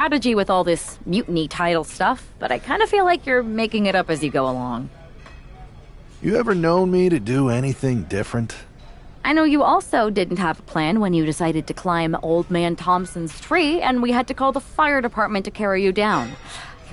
Strategy with all this Mutiny title stuff, but I kind of feel like you're making it up as you go along. You ever known me to do anything different? I know you also didn't have a plan when you decided to climb Old Man Thompson's tree and we had to call the fire department to carry you down.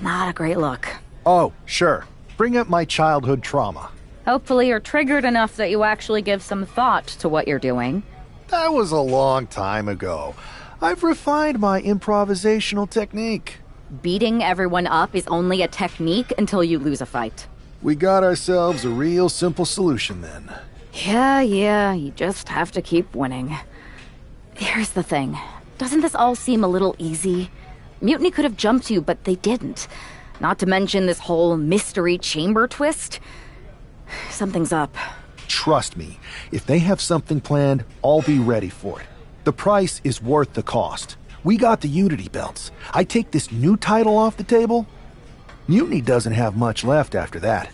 Not a great look. Oh, sure. Bring up my childhood trauma. Hopefully you're triggered enough that you actually give some thought to what you're doing. That was a long time ago. I've refined my improvisational technique. Beating everyone up is only a technique until you lose a fight. We got ourselves a real simple solution then. Yeah, you just have to keep winning. Here's the thing. Doesn't this all seem a little easy? Mutiny could have jumped you, but they didn't. Not to mention this whole mystery chamber twist. Something's up. Trust me, if they have something planned, I'll be ready for it. The price is worth the cost. We got the Unity belts. I take this new title off the table. Mutiny doesn't have much left after that.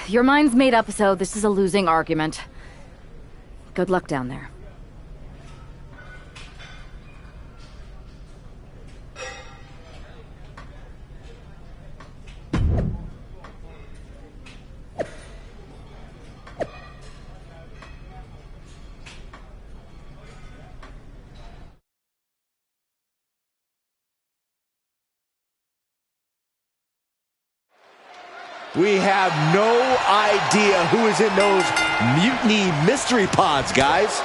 Your mind's made up, so this is a losing argument. Good luck down there. We have no idea who is in those Mutiny mystery pods, guys.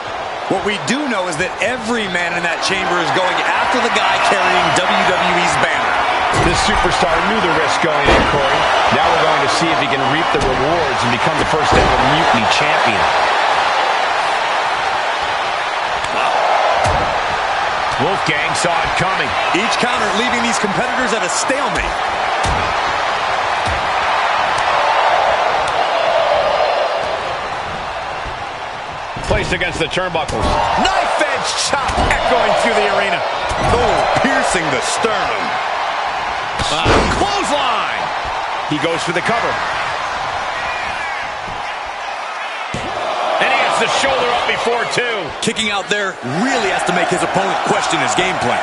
What we do know is that every man in that chamber is going after the guy carrying WWE's banner. This superstar knew the risk going in, Corey. Now we're going to see if he can reap the rewards and become the first ever Mutiny champion. Wolfgang saw it coming. Each counter leaving these competitors at a stalemate. Placed against the turnbuckles. Knife-edge chop echoing through the arena. Oh, piercing the sternum. Clothesline. He goes for the cover. And he gets the shoulder up before two. Kicking out there really has to make his opponent question his game plan.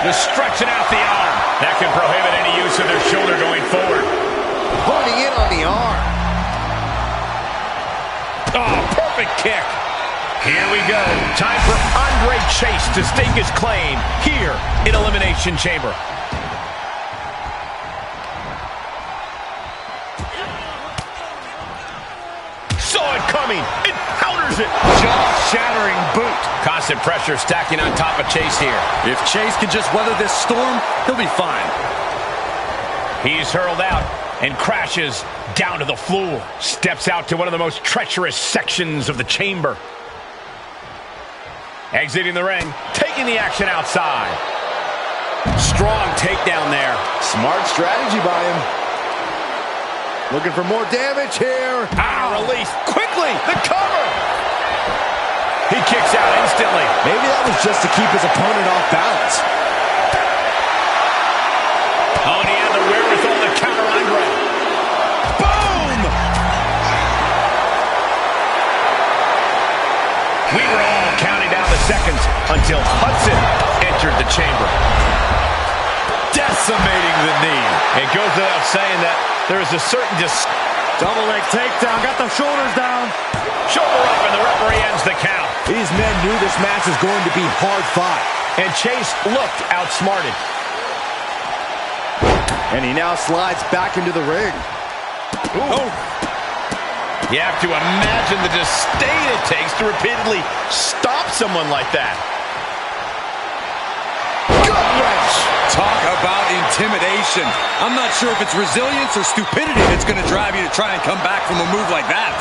Just stretching out the arm. That can prohibit any use of their shoulder going forward. Honing in on the arm. Oh, perfect kick. Here we go. Time for Andre Chase to stake his claim here in Elimination Chamber. Saw it coming. It counters it. Jaw-shattering boot. Constant pressure stacking on top of Chase here. If Chase can just weather this storm, he'll be fine. He's hurled out and crashes down to the floor. Steps out to one of the most treacherous sections of the chamber. Exiting the ring, taking the action outside. Strong takedown there. Smart strategy by him. Looking for more damage here. Release quickly. The cover. He kicks out instantly. Maybe that was just to keep his opponent off balance. Oh, and he had the wherewithal to counter Andre. Boom! We were all counting down the seconds until Hudson entered the chamber. Decimating the knee. It goes without saying that there is a certain Double leg takedown. Got the shoulders down. shoulder up, and the referee ends the count. These men knew this match was going to be hard fought. And Chase looked outsmarted. And he now slides back into the ring. Ooh. You have to imagine the disdain it takes to repeatedly stop someone like that. Gut wrench. Talk about intimidation. I'm not sure if it's resilience or stupidity that's going to drive you to try and come back from a move like that.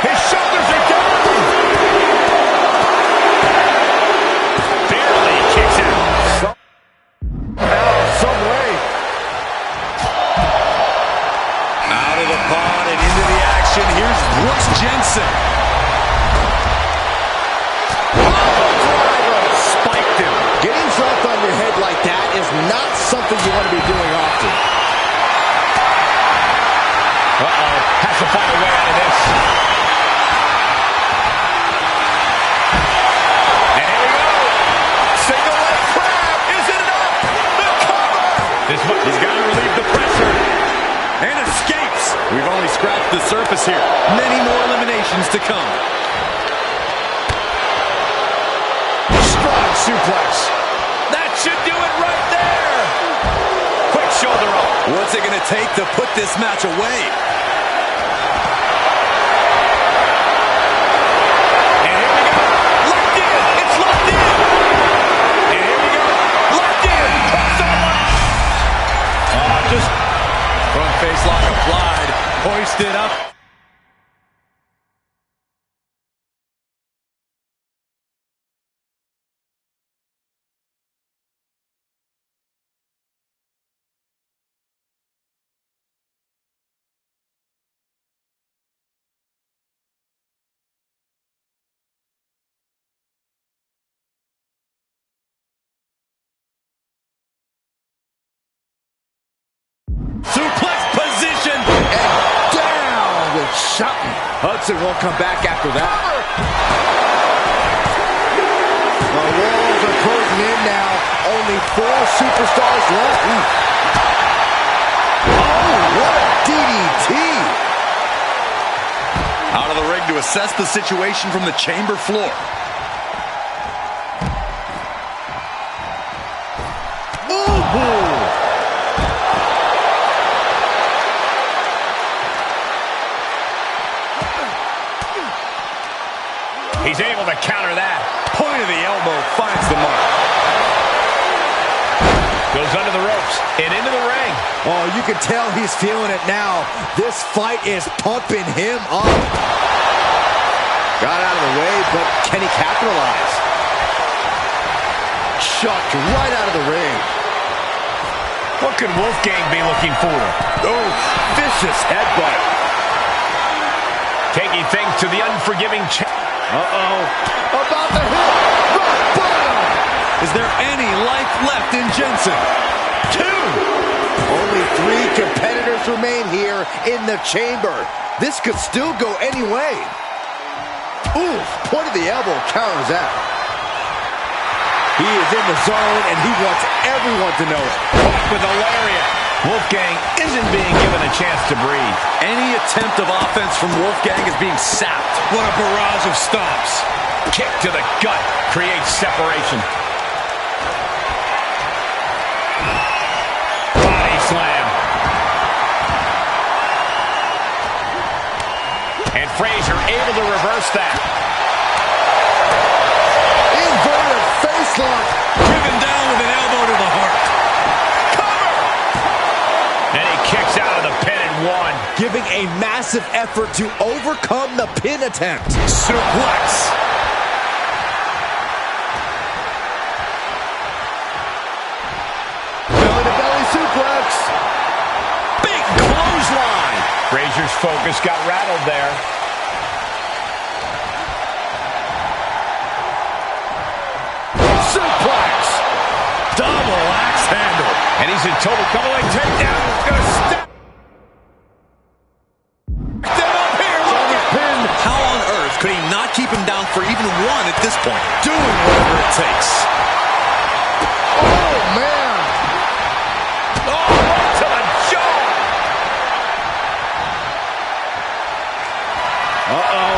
His shoulders are down. Barely kicks out. Some way. Out of the pod and into the action. Here's Brooks Jensen. Spiked him. Getting dropped on your head like that is not something you want to be doing often. Uh-oh. Has to find a way out of this. And here we go. Single leg crab. Is it enough? The cover. He's got to relieve the pressure. And escapes. We've only scratched the surface here. Many more eliminations to come. Strong suplex. That should do it right there. Quick shoulder up. What's it going to take to put this match away? And here we go. Locked in. It's locked in. And here we go. Locked in. Crossover. Just front face lock applied. Hoisted up. Suplex position. And down with something. Hudson won't come back after that. The walls are closing in now. Only 4 superstars left. Oh, what a DDT. Out of the ring to assess the situation from the chamber floor. Ooh. He's able to counter that. Point of the elbow finds the mark. Goes under the ropes and into the ring. Oh, you can tell he's feeling it now. This fight is pumping him up. Got out of the way, but can he capitalize? Chucked right out of the ring. What could Wolfgang be looking for? Oh, vicious headbutt. Taking things to the unforgiving Uh-oh. About to hit. Rock bottom. Is there any life left in Jensen? 2. Only 3 competitors remain here in the chamber. This could still go any way. Ooh, point of the elbow counters that. He is in the zone, and he wants everyone to know it. Caught with a lariat. Wolfgang isn't being given a chance to breathe. Any attempt of offense from Wolfgang is being sapped. What a barrage of stomps. Kick to the gut creates separation. Body slam. And Frazier able to reverse that. Inverted face lock. Driven down with an elbow to the heart. And he kicks out of the pin and 1. Giving a massive effort to overcome the pin attempt. Suplex. Belly-to-belly suplex. Big clothesline. Frazier's focus got rattled there. Suplex. Double axe handle. And he's in total double-leg takedown. He's going to step. Them up here. Pin. How on earth could he not keep him down for even 1 at this point? Doing whatever it takes. Oh, man. Oh, right to the jaw. Uh-oh.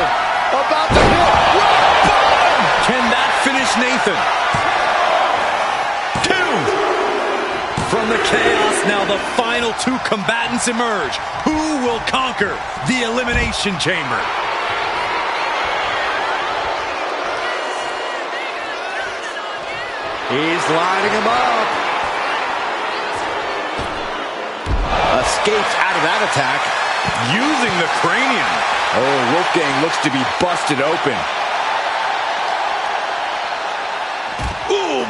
About to hit. Rock bottom. Can that finish Nathan? 2. From the chaos, now the final 2 combatants emerge. Who will conquer the Elimination Chamber? He's lining him up. Escapes out of that attack. Using the cranium. Oh, Wolfgang looks to be busted open. Ooh.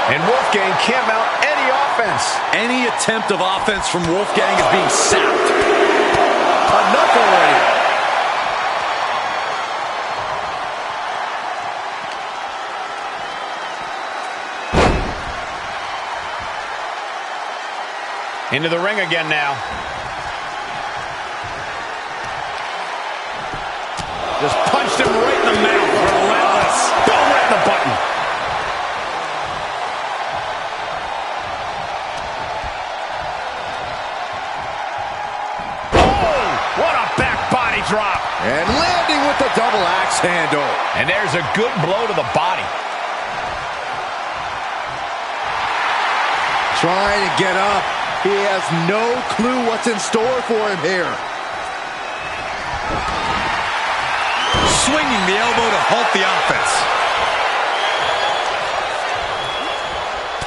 And Wolfgang can't mount any offense. Any attempt of offense from Wolfgang is being sapped. Enough already. Into the ring again now. Just punched him right in the mouth. Relentless. Boom, right in the button. Oh, what a back body drop. And landing with the double axe handle. And there's a good blow to the body. Trying to get up. He has no clue what's in store for him here. Swinging the elbow to halt the offense.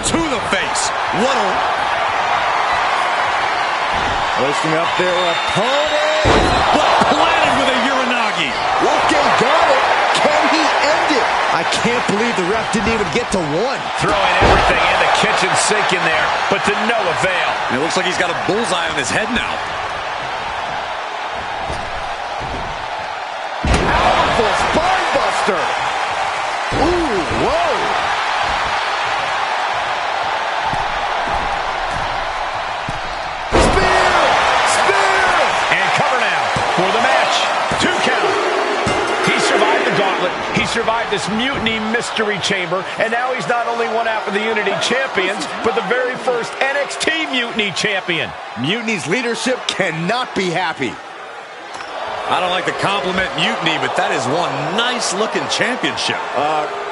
To the face. What a... Lifting up their opponent. But planted with a Uranagi. Wolfgang got it. Can he end it? I can't believe the ref didn't even get to one. Throwing everything in the kitchen sink in there, but to no avail. And it looks like he's got a bullseye on his head now. Powerful spine buster. Ooh, whoa. Spear! And cover now for the match. 2 count. He survived the gauntlet. He survived this Mutiny Mystery Chamber, and now he's not only one half of the Unity Champions, but the very first NXT Mutiny Champion. Mutiny's leadership cannot be happy. I don't like to compliment Mutiny, but that is one nice-looking championship.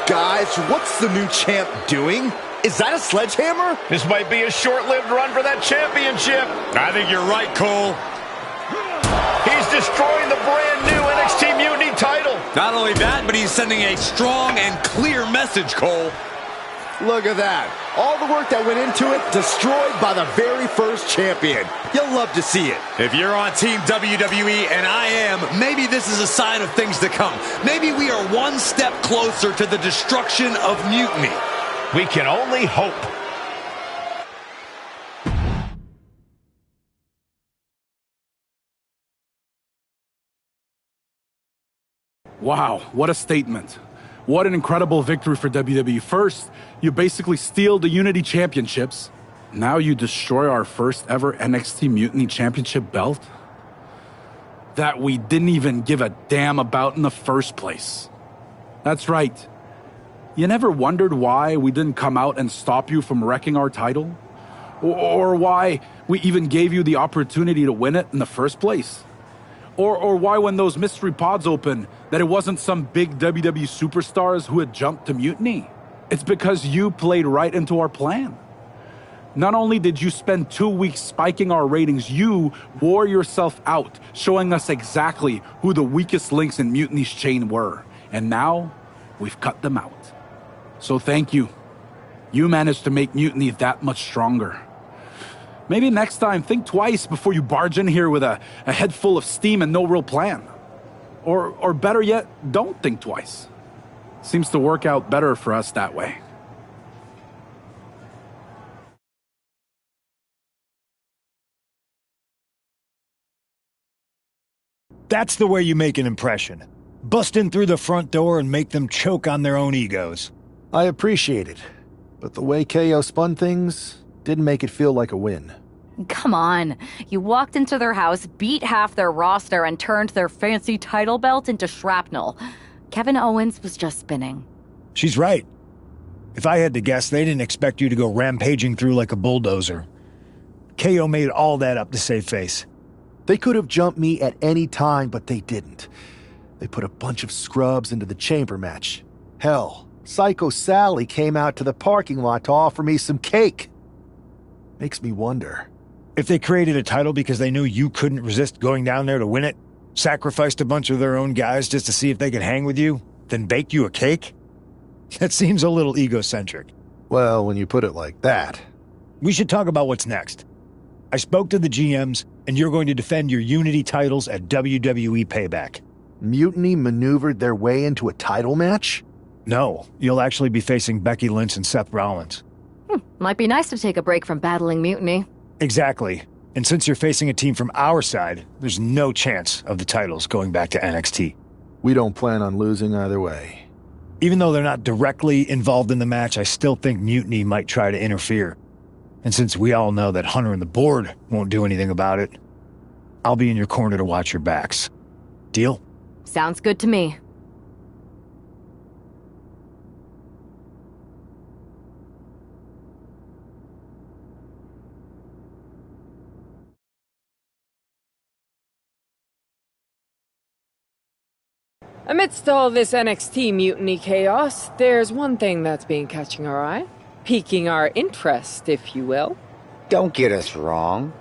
Guys, what's the new champ doing? Is that a sledgehammer? This might be a short-lived run for that championship. I think you're right, Cole. He's destroying the brand-new NXT Mutiny title. Not only that, but he's sending a strong and clear message, Cole. Look at that. All the work that went into it, destroyed by the very first champion. You'll love to see it. If you're on Team WWE, and I am, maybe this is a sign of things to come. Maybe we are one step closer to the destruction of Mutiny. We can only hope. Wow, what a statement. What an incredible victory for WWE. First, you basically steal the Unity Championships. Now you destroy our first ever NXT Mutiny Championship belt that we didn't even give a damn about in the first place. That's right. You never wondered why we didn't come out and stop you from wrecking our title? Or why we even gave you the opportunity to win it in the first place? Or why when those mystery pods opened, that it wasn't some big WWE superstars who had jumped to Mutiny? It's because you played right into our plan. Not only did you spend 2 weeks spiking our ratings, you wore yourself out, showing us exactly who the weakest links in Mutiny's chain were. And now, we've cut them out. So thank you. You managed to make Mutiny that much stronger. Maybe next time, think twice before you barge in here with a head full of steam and no real plan. Or better yet, don't think twice. Seems to work out better for us that way. That's the way you make an impression. Bust in through the front door and make them choke on their own egos. I appreciate it, but the way KO spun things didn't make it feel like a win. Come on. You walked into their house, beat half their roster, and turned their fancy title belt into shrapnel. Kevin Owens was just spinning. She's right. If I had to guess, they didn't expect you to go rampaging through like a bulldozer. KO made all that up to save face. They could have jumped me at any time, but they didn't. They put a bunch of scrubs into the chamber match. Hell, Psycho Sally came out to the parking lot to offer me some cake. Makes me wonder. If they created a title because they knew you couldn't resist going down there to win it, sacrificed a bunch of their own guys just to see if they could hang with you, then bake you a cake? That seems a little egocentric. Well, when you put it like that. We should talk about what's next. I spoke to the GMs, and you're going to defend your Unity titles at WWE Payback. Mutiny maneuvered their way into a title match? No, you'll actually be facing Becky Lynch and Seth Rollins. Might be nice to take a break from battling Mutiny. Exactly. And since you're facing a team from our side, there's no chance of the titles going back to NXT. We don't plan on losing either way. Even though they're not directly involved in the match, I still think Mutiny might try to interfere. And since we all know that Hunter and the board won't do anything about it, I'll be in your corner to watch your backs. Deal? Sounds good to me. Amidst all this NXT mutiny chaos, there's one thing that's been catching our eye. Piquing our interest, if you will. Don't get us wrong.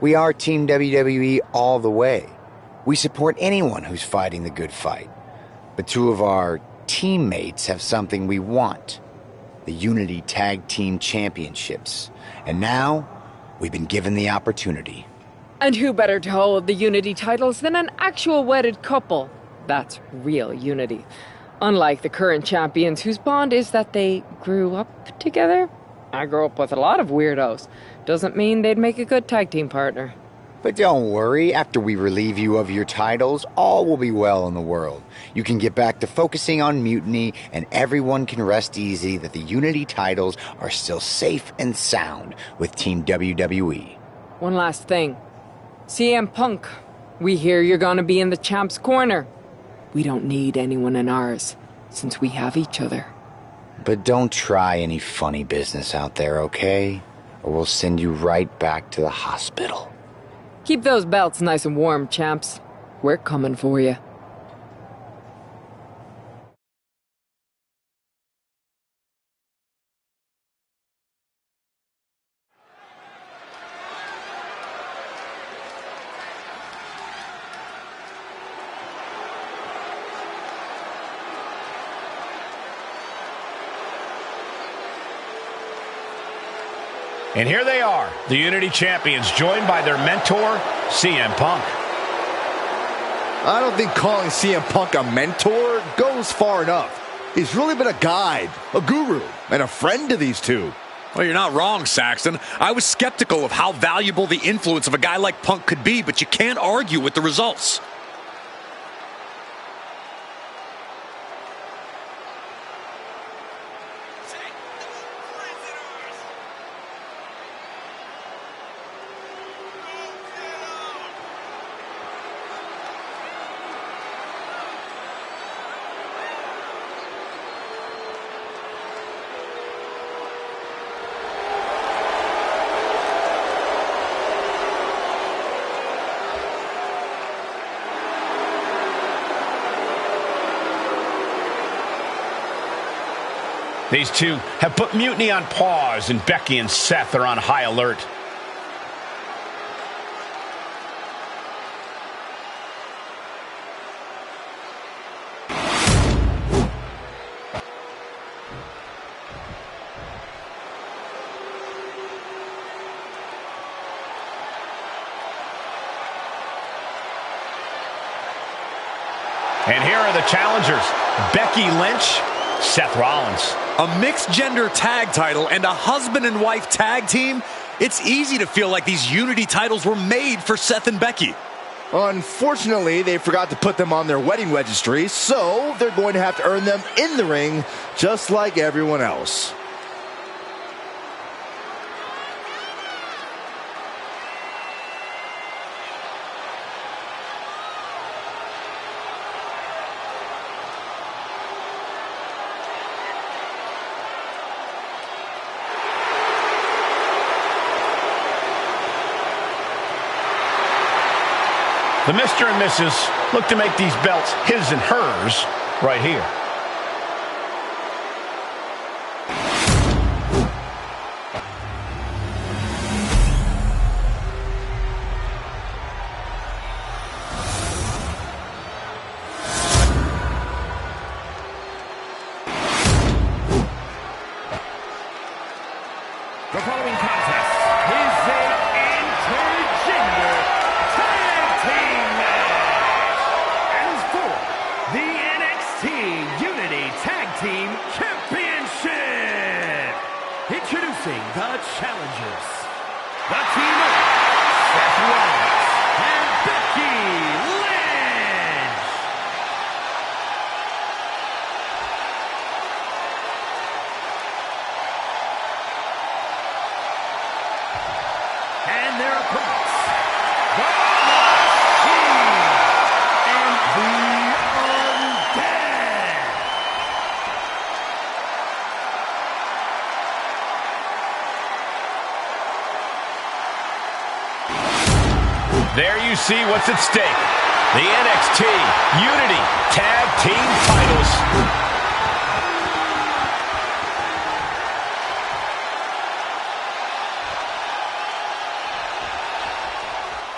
We are Team WWE all the way. We support anyone who's fighting the good fight. But two of our teammates have something we want. The Unity Tag Team Championships. And now, we've been given the opportunity. And who better to hold the Unity titles than an actual wedded couple? That's real unity. Unlike the current champions whose bond is that they grew up together. I grew up with a lot of weirdos. Doesn't mean they'd make a good tag team partner. But don't worry, after we relieve you of your titles, all will be well in the world. You can get back to focusing on Mutiny, and everyone can rest easy that the Unity titles are still safe and sound with Team WWE. One last thing. CM Punk, we hear you're gonna be in the champ's corner. We don't need anyone in ours, since we have each other. But don't try any funny business out there, okay? Or we'll send you right back to the hospital. Keep those belts nice and warm, champs. We're coming for you. And here they are, the Unity Champions, joined by their mentor, CM Punk. I don't think calling CM Punk a mentor goes far enough. He's really been a guide, a guru, and a friend to these two. Well, you're not wrong, Saxton. I was skeptical of how valuable the influence of a guy like Punk could be, but you can't argue with the results. These two have put Mutiny on pause, and Becky and Seth are on high alert. And here are the challengers, Becky Lynch, Seth Rollins. A mixed-gender tag title and a husband and wife tag team? It's easy to feel like these Unity titles were made for Seth and Becky. Unfortunately, they forgot to put them on their wedding registry, so they're going to have to earn them in the ring, just like everyone else. The Mr. and Mrs. look to make these belts his and hers right here. The following contest is an intergender tag team match and is for the NXT Unity Tag Team Championship. Introducing the challengers, the team of Seth Rollins and Becky Lynch. And their opponents, the Machine and the Undead. There you see what's at stake. The NXT Unity Tag Team titles.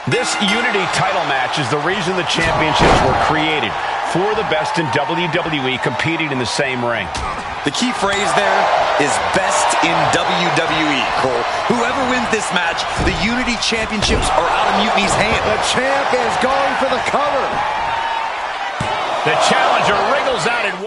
This Unity title match is the reason the championships were created. For the best in WWE competing in the same ring. The key phrase there is best in WWE, Cole. Whoever wins this match, the Unity Championships are out of Mutiny's hand. The champ is going for the cover. The challenger wriggles out and...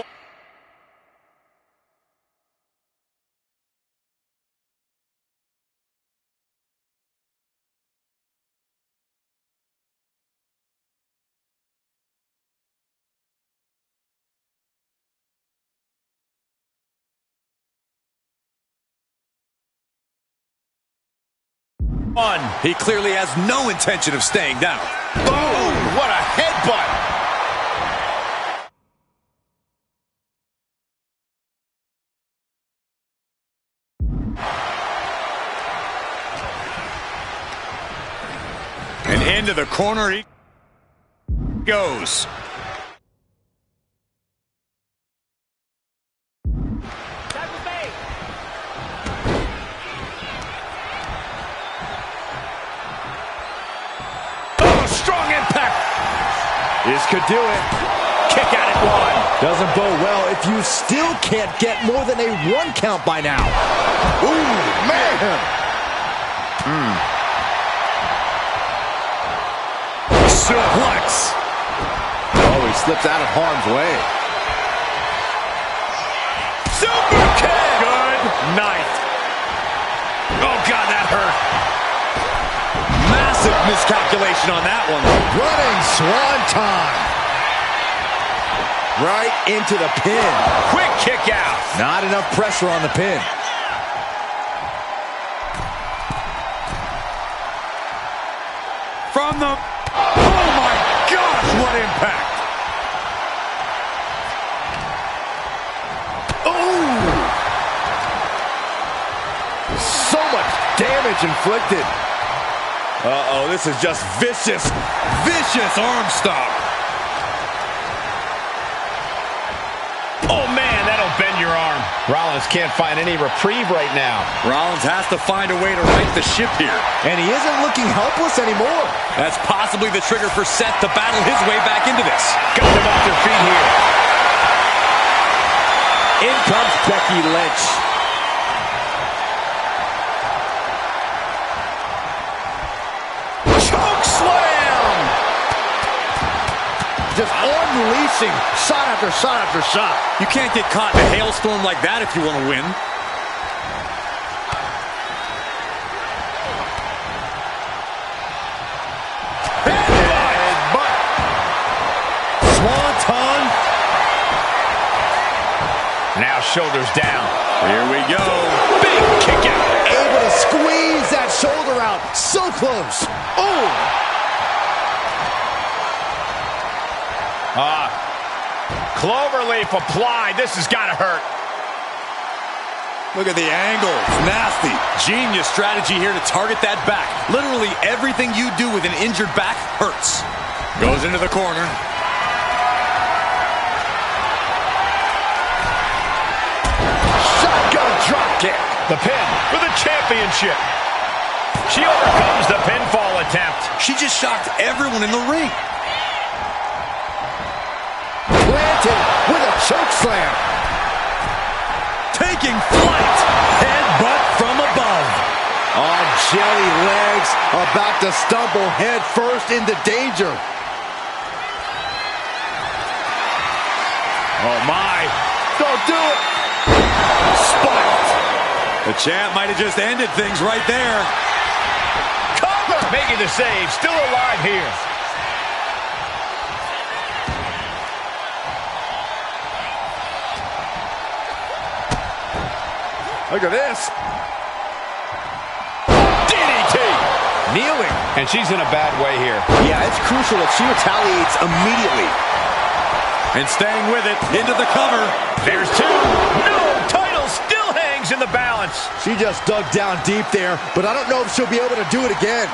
He clearly has no intention of staying down. Boom! What a headbutt! And into the corner he goes. Strong impact. This could do it. Kick out at one. Doesn't bode well if you still can't get more than a 1 count by now. Ooh, man. Suplex. Oh, he slips out of harm's way. Super kick. Good night. Oh, God, that hurt. Massive miscalculation on that one. Running swanton. Right into the pin. Quick kick out. Not enough pressure on the pin. From the... Oh, my gosh, what impact. Oh! So much damage inflicted. Uh-oh, this is just vicious, vicious arm stomp. Oh, man, that'll bend your arm. Rollins can't find any reprieve right now. Rollins has to find a way to right the ship here. And he isn't looking helpless anymore. That's possibly the trigger for Seth to battle his way back into this. Got them off their feet here. In comes Becky Lynch. Choke slam! Just unleashing shot after shot after shot. You can't get caught in a hailstorm like that if you want to win. Headbutt. Swanton. Now shoulders down. Here we go. Big kick out. Able to squeeze that shoulder out. So close. Oh! Cloverleaf applied. This has got to hurt. Look at the angle. It's nasty. Genius strategy here to target that back. Literally everything you do with an injured back hurts. Goes into the corner. Shotgun drop kick. The pin for the championship. She overcomes the pinfall attempt. She just shocked everyone in the ring. Planted with a choke slam. Taking flight. Headbutt from above. On jelly legs, about to stumble head first into danger. Oh my. Don't do it. Spiked. The champ might have just ended things right there. Cover! Making the save. Still alive here. Look at this. DDT. Kneeling. And she's in a bad way here. Yeah, it's crucial that she retaliates immediately. And staying with it, into the cover. There's two. No! Title still hangs in the balance. She just dug down deep there, but I don't know if she'll be able to do it again.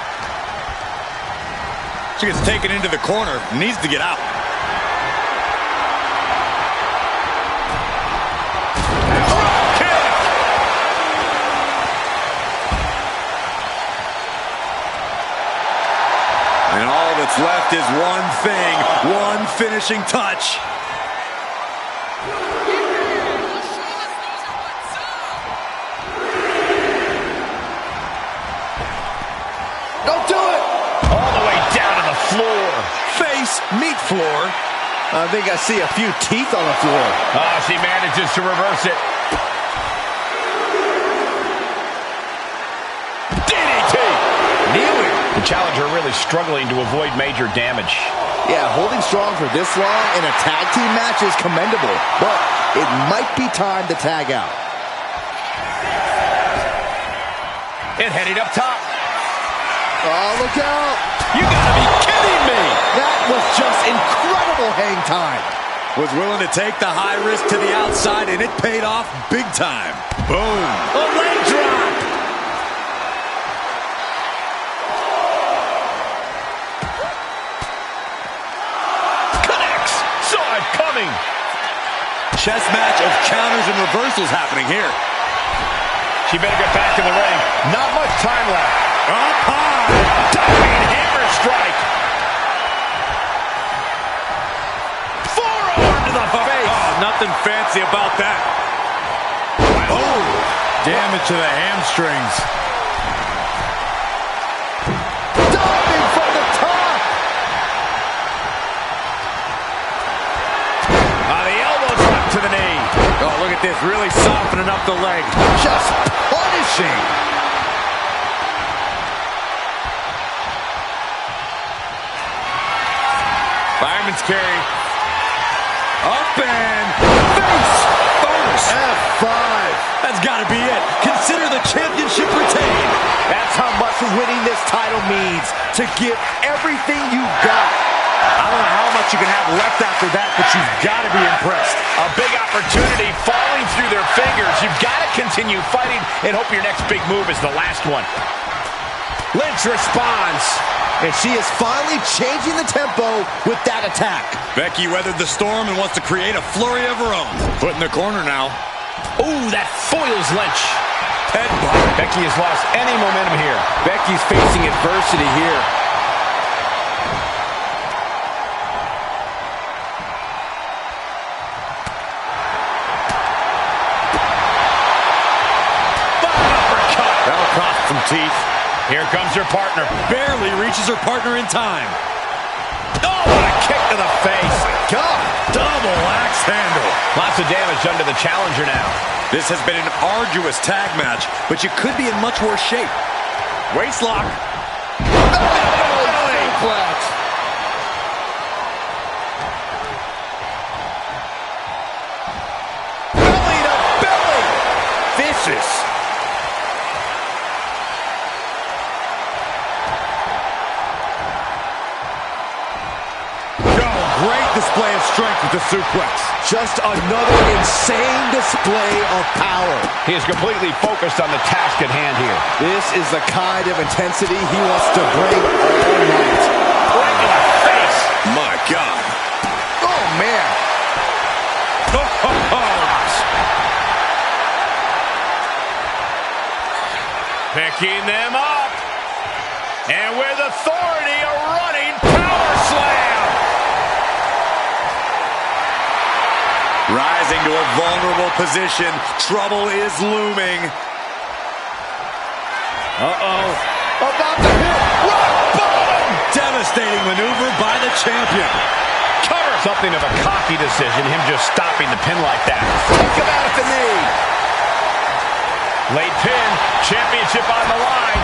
She gets taken into the corner. Needs to get out. And all that's left is one thing, one finishing touch. Don't do it! All the way down to the floor. Face, meet floor. I think I see a few teeth on the floor. Oh, she manages to reverse it. DDT! Kneeling. The challenger really struggling to avoid major damage. Yeah, holding strong for this long in a tag team match is commendable, but it might be time to tag out. And heading up top. Oh, look out! You gotta be kidding me! That was just incredible hang time. Was willing to take the high risk to the outside, and it paid off big time. Boom. A leg drop! Connects! Saw it coming! Chess match of counters and reversals happening here. She better get back in the ring. Not much time left. Up high. Diving hammer strike. Forearm to the face. Oh, nothing fancy about that. Oh, damage to the hamstrings. Diving from the top. The elbow drop to the knee. Oh, look at this, really softening up the leg. Just punishing. Fireman's carry. Up and face first. F5. That's got to be it. Consider the championship retained. That's how much winning this title means. To give everything you got. I don't know how much you can have left after that, but you've got to be impressed. A big opportunity falling through their fingers. You've got to continue fighting and hope your next big move is the last one. Lynch responds, and she is finally changing the tempo with that attack. Becky weathered the storm and wants to create a flurry of her own. Foot in the corner now. Ooh, that foils Lynch. Headbutt. Becky has lost any momentum here. Becky's facing adversity here. That'll cost some teeth. Here comes her partner. Barely reaches her partner in time. Oh, what a kick to the face. God, double axe handle. Lots of damage done to the challenger now. This has been an arduous tag match, but you could be in much worse shape. Waist lock. Suplex. Belly to belly. Vicious. Great display of strength with the suplex. Just another insane display of power. He is completely focused on the task at hand here. This is the kind of intensity he wants to bring all night. Right in the face. My God. Oh, man. Picking them up. And with authority, a running power slam. Rising to a vulnerable position. Trouble is looming. Uh-oh. About to hit. Rock bottom. Devastating maneuver by the champion. Cover. Something of a cocky decision, him just stopping the pin like that. Take him out at the knee. Late pin. Championship on the line.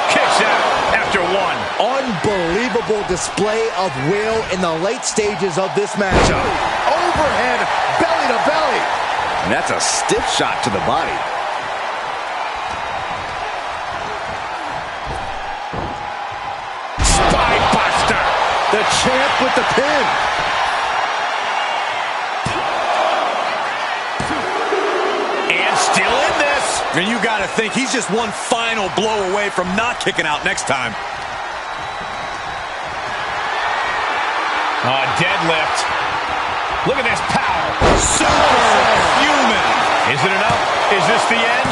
Kicks out after one. Unbelievable display of will in the late stages of this matchup. Overhead, belly to belly. And that's a stiff shot to the body. champ with the pin. And still in this. And you got to think he's just one final blow away from not kicking out next time. Deadlift. Look at this power. Superhuman. Is it enough? Is this the end?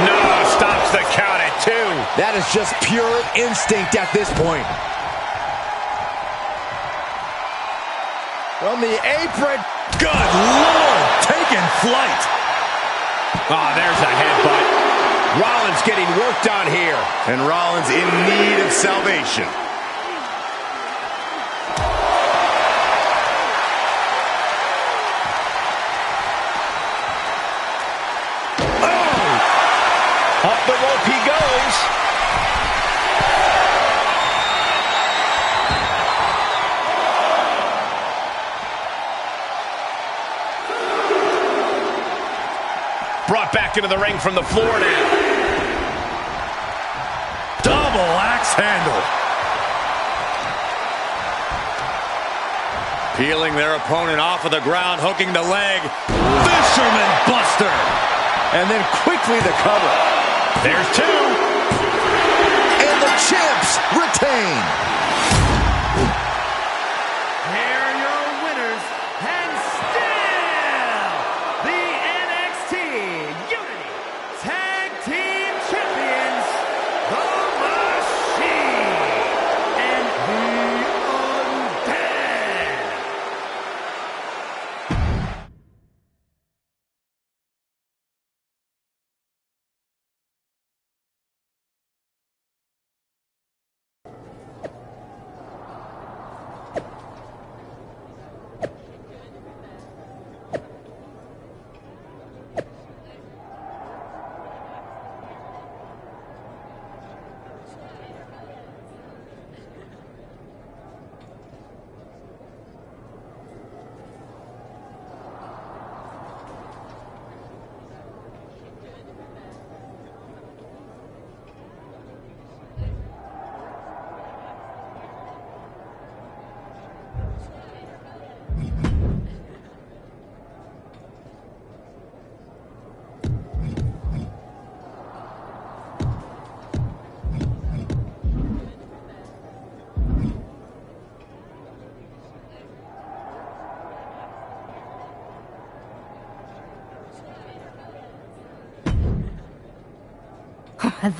No, stops the count at 2. That is just pure instinct at this point. From the apron. Good Lord, taking flight. Oh, there's a headbutt. Rollins getting worked on here. And Rollins in need of salvation. Up the rope he goes. Brought back into the ring from the floor now. Double axe handle. Peeling their opponent off of the ground, hooking the leg. Fisherman Buster. And then quickly the cover. There's 2. And the champs retain. Here are your winners, and still the NXT Unity Tag Team Champions, The Machine and The Undead.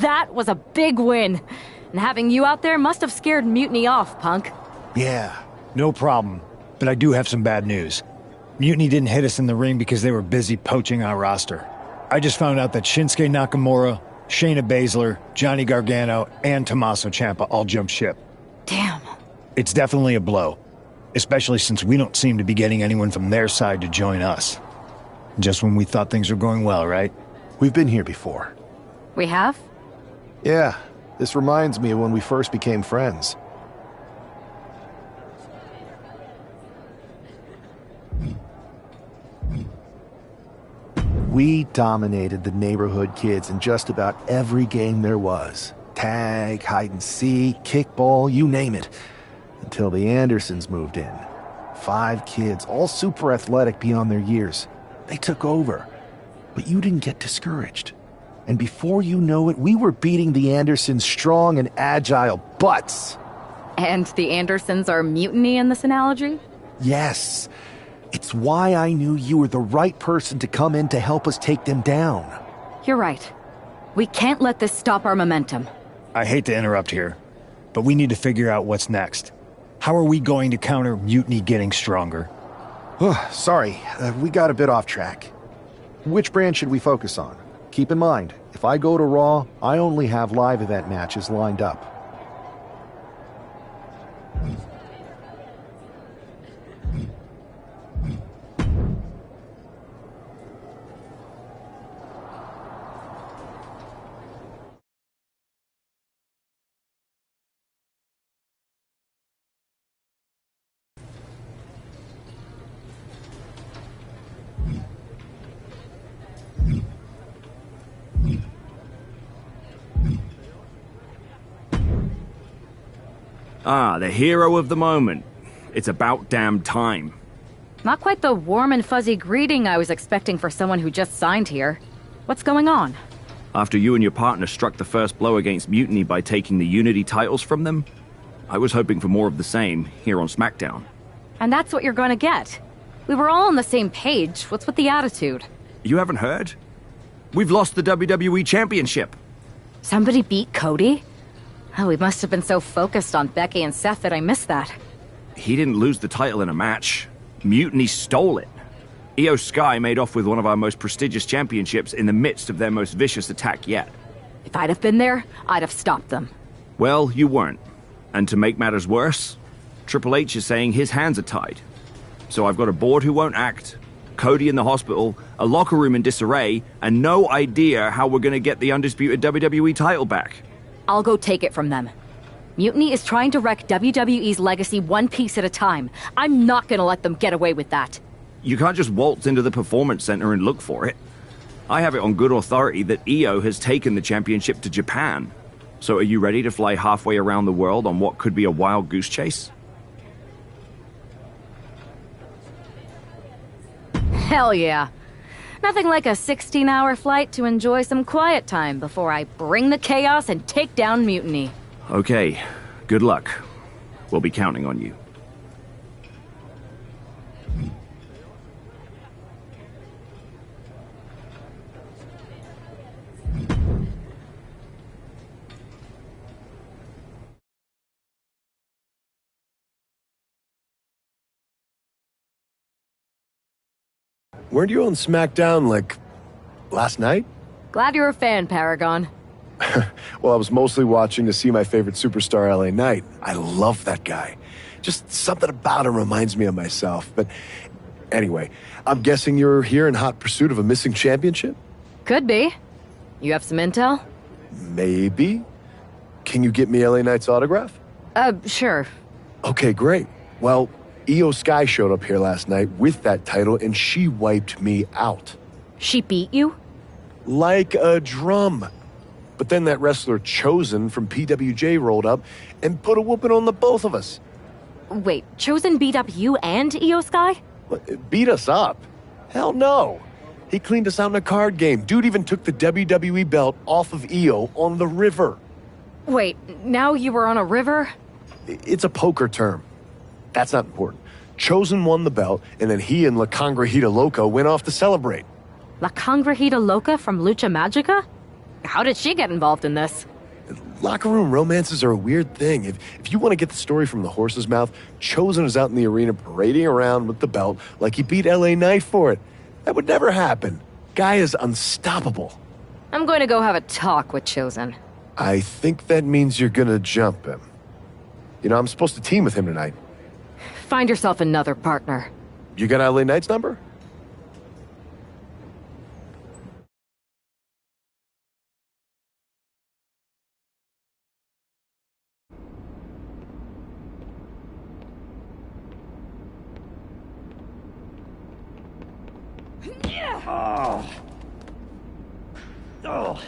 That was a big win. And having you out there must have scared Mutiny off, Punk. Yeah, no problem. But I do have some bad news. Mutiny didn't hit us in the ring because they were busy poaching our roster. I just found out that Shinsuke Nakamura, Shayna Baszler, Johnny Gargano, and Tommaso Ciampa all jumped ship. Damn. It's definitely a blow, especially since we don't seem to be getting anyone from their side to join us. Just when we thought things were going well, right? We've been here before. We have? Yeah, this reminds me of when we first became friends. We dominated the neighborhood kids in just about every game there was. Tag, hide and seek, kickball, you name it. Until the Andersons moved in. 5 kids, all super athletic beyond their years. They took over. But you didn't get discouraged. And before you know it, we were beating the Andersons' strong and agile butts. And the Andersons are Mutiny in this analogy? Yes. It's why I knew you were the right person to come in to help us take them down. You're right. We can't let this stop our momentum. I hate to interrupt here, but we need to figure out what's next. How are we going to counter Mutiny getting stronger? Sorry, we got a bit off track. Which brand should we focus on? Keep in mind, if I go to Raw, I only have live event matches lined up. Ah, the hero of the moment. It's about damn time. Not quite the warm and fuzzy greeting I was expecting for someone who just signed here. What's going on? After you and your partner struck the first blow against Mutiny by taking the Unity titles from them, I was hoping for more of the same here on SmackDown. And that's what you're gonna get. We were all on the same page. What's with the attitude? You haven't heard? We've lost the WWE Championship. Somebody beat Cody? Oh, we must have been so focused on Becky and Seth that I missed that. He didn't lose the title in a match. Mutiny stole it. Io Sky made off with one of our most prestigious championships in the midst of their most vicious attack yet. If I'd have been there, I'd have stopped them. Well, you weren't. And to make matters worse, Triple H is saying his hands are tied. So I've got a board who won't act, Cody in the hospital, a locker room in disarray, and no idea how we're gonna get the undisputed WWE title back. I'll go take it from them. Mutiny is trying to wreck WWE's legacy one piece at a time. I'm not gonna let them get away with that. You can't just waltz into the Performance Center and look for it. I have it on good authority that Io has taken the championship to Japan. So are you ready to fly halfway around the world on what could be a wild goose chase? Hell yeah. Nothing like a 16-hour flight to enjoy some quiet time before I bring the chaos and take down Mutiny. Okay, good luck. We'll be counting on you. Weren't you on SmackDown, like, last night? Glad you're a fan, Paragon. Well, I was mostly watching to see my favorite superstar, LA Knight. I love that guy. Just something about him reminds me of myself. But anyway, I'm guessing you're here in hot pursuit of a missing championship? Could be. You have some intel? Maybe. Can you get me LA Knight's autograph? Sure. Okay, great. Well, Io Sky showed up here last night with that title, and she wiped me out. She beat you? Like a drum. But then that wrestler Chosen from PWJ rolled up and put a whooping on the both of us. Wait, Chosen beat up you and Io Sky? What, beat us up? Hell no. He cleaned us out in a card game. Dude even took the WWE belt off of Io on the river. Wait, now you were on a river? It's a poker term. That's not important. Chosen won the belt, and then he and La Congrejita Loca went off to celebrate. La Congrejita Loca from Lucha Magica? How did she get involved in this? Locker room romances are a weird thing. If you want to get the story from the horse's mouth, Chosen is out in the arena parading around with the belt like he beat LA Knight for it. That would never happen. Guy is unstoppable. I'm going to go have a talk with Chosen. I think that means you're gonna jump him. You know, I'm supposed to team with him tonight. Find yourself another partner. You got LA Knight's number? Oh. Oh.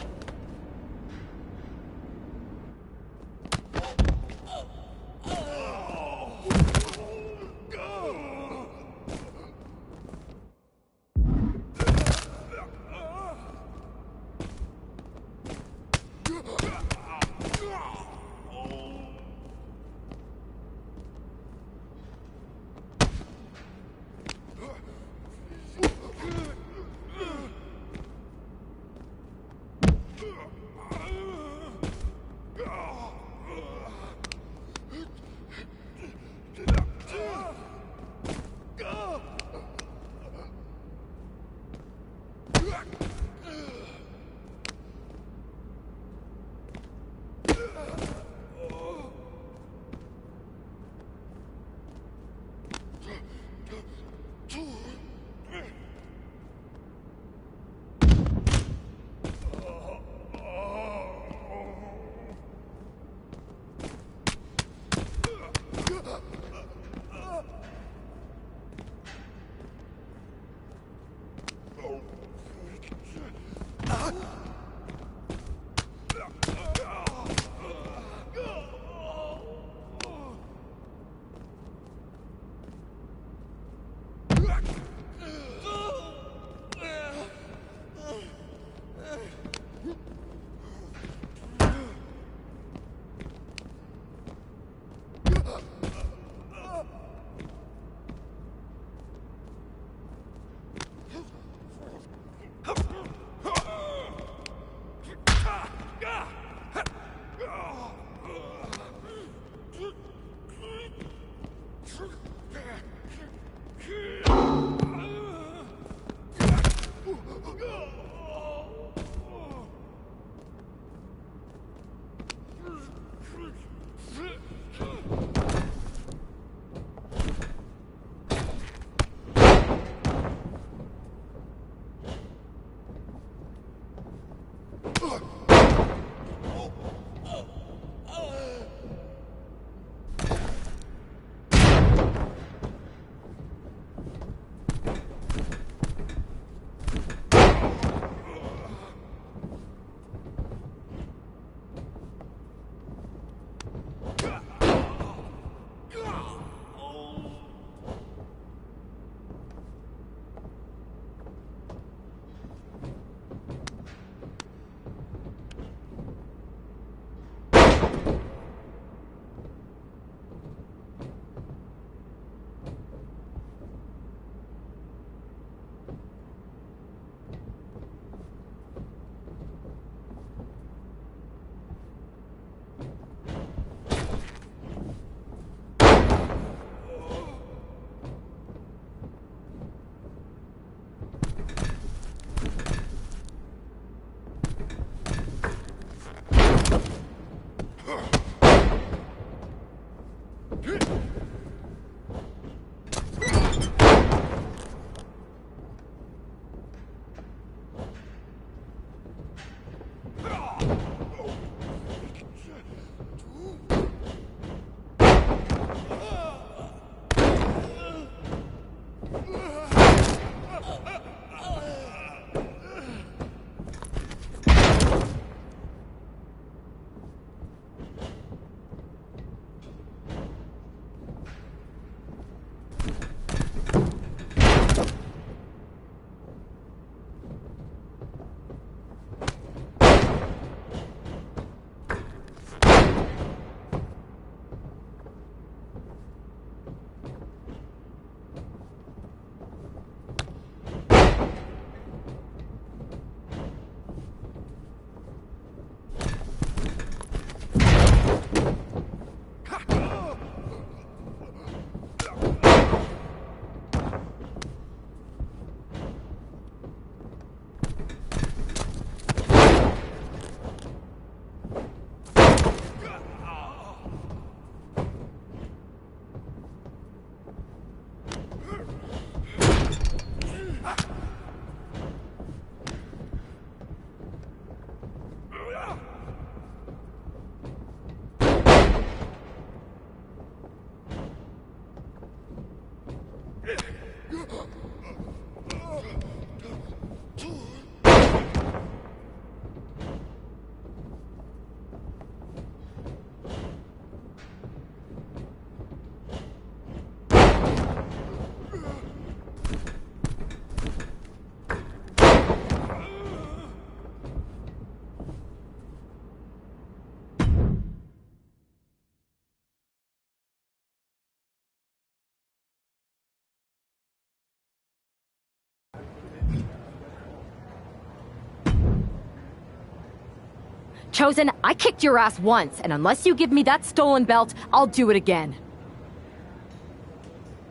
Chosen, I kicked your ass once, and unless you give me that stolen belt, I'll do it again.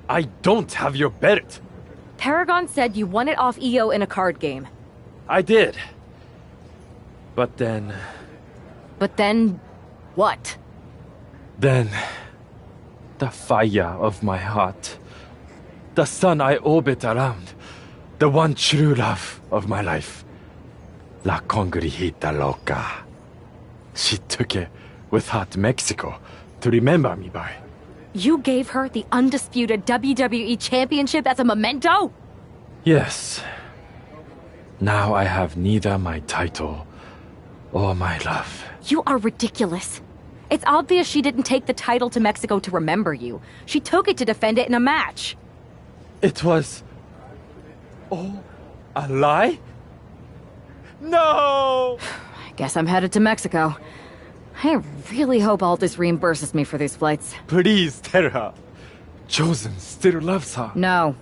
I don't have your belt. Paragon said you won it off EO in a card game. I did. But then... But then... what? Then... the fire of my heart. The sun I orbit around. The one true love of my life. La Congregita Loca. She took it with her to Mexico to remember me by. You gave her the undisputed WWE Championship as a memento? Yes. Now I have neither my title or my love. You are ridiculous. It's obvious she didn't take the title to Mexico to remember you. She took it to defend it in a match. It was... oh, a lie? No! Guess I'm headed to Mexico. I really hope Aldous reimburses me for these flights. Please tell her. Chosen still loves her. No,